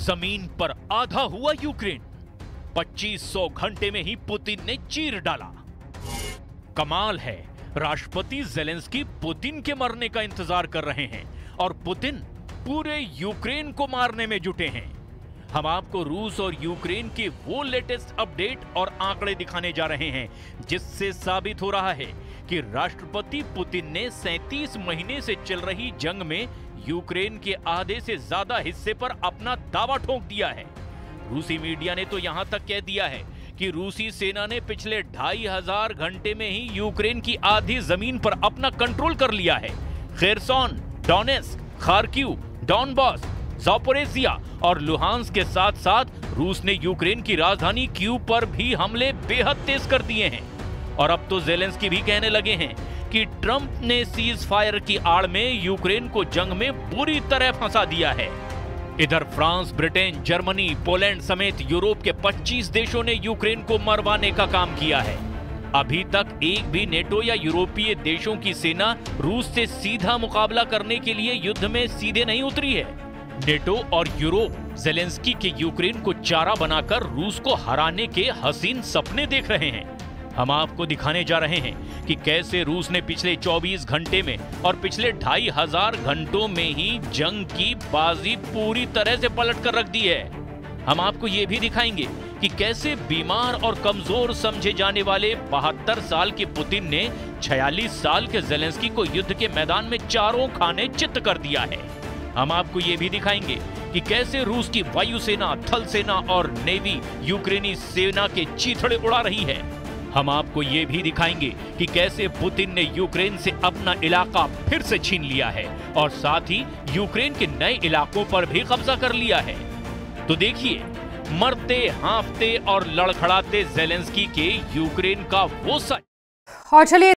जमीन पर आधा हुआ यूक्रेन, 2500 घंटे में ही पुतिन ने चीर डाला। कमाल है, राष्ट्रपति जेलेंस्की पुतिन के मरने का इंतजार कर रहे हैं और पुतिन पूरे यूक्रेन को मारने में जुटे हैं। हम आपको रूस और यूक्रेन के वो लेटेस्ट अपडेट और आंकड़े दिखाने जा रहे हैं जिससे साबित हो रहा है कि राष्ट्रपति पुतिन ने 37 महीने से चल रही जंग में यूक्रेन के आधे से ज्यादा हिस्से पर अपना दावा ठोक दिया है। रूसी मीडिया ने तो यहां तक कह दिया है कि रूसी सेना ने पिछले 2500 घंटे में ही यूक्रेन की आधी जमीन पर अपना कंट्रोल कर लिया है। Kherson, Donetsk, Kharkiv, Donbas, Zaporizhzhia और लुहांस्क के साथ साथ रूस ने यूक्रेन की राजधानी कीव पर भी हमले बेहद तेज कर दिए हैं। और अब तो जेलेंस्की भी कहने लगे हैं कि ट्रंप ने सीज फायर की आड़ में यूक्रेन को जंग में बुरी तरह फंसा दिया है। इधर फ्रांस, ब्रिटेन, जर्मनी, पोलैंड समेत यूरोप के 25 देशों ने यूक्रेन को मरवाने का काम किया है। अभी तक एक भी नेटो या यूरोपीय देशों की सेना रूस से सीधा मुकाबला करने के लिए युद्ध में सीधे नहीं उतरी है। नेटो और यूरोप जेलेंस्की के यूक्रेन को चारा बनाकर रूस को हराने के हसीन सपने देख रहे हैं। हम आपको दिखाने जा रहे हैं कि कैसे रूस ने पिछले 24 घंटे में और पिछले 2500 घंटों में ही जंग की बाजी पूरी तरह से पलट कर रख दी है। हम आपको ये भी दिखाएंगे कि कैसे बीमार और कमजोर समझे जाने वाले 72 साल के पुतिन ने 46 साल के जेलेंस्की को युद्ध के मैदान में चारों खाने चित्त कर दिया है। हम आपको ये भी दिखाएंगे कि कैसे रूस की वायुसेना, थल सेना और नेवी यूक्रेनी सेना के चीथड़े उड़ा रही है। हम आपको ये भी दिखाएंगे कि कैसे पुतिन ने यूक्रेन से अपना इलाका फिर से छीन लिया है और साथ ही यूक्रेन के नए इलाकों पर भी कब्जा कर लिया है। तो देखिए, मरते, हाँफते और लड़खड़ाते जेलेंस्की के यूक्रेन का वो सच। और चलिए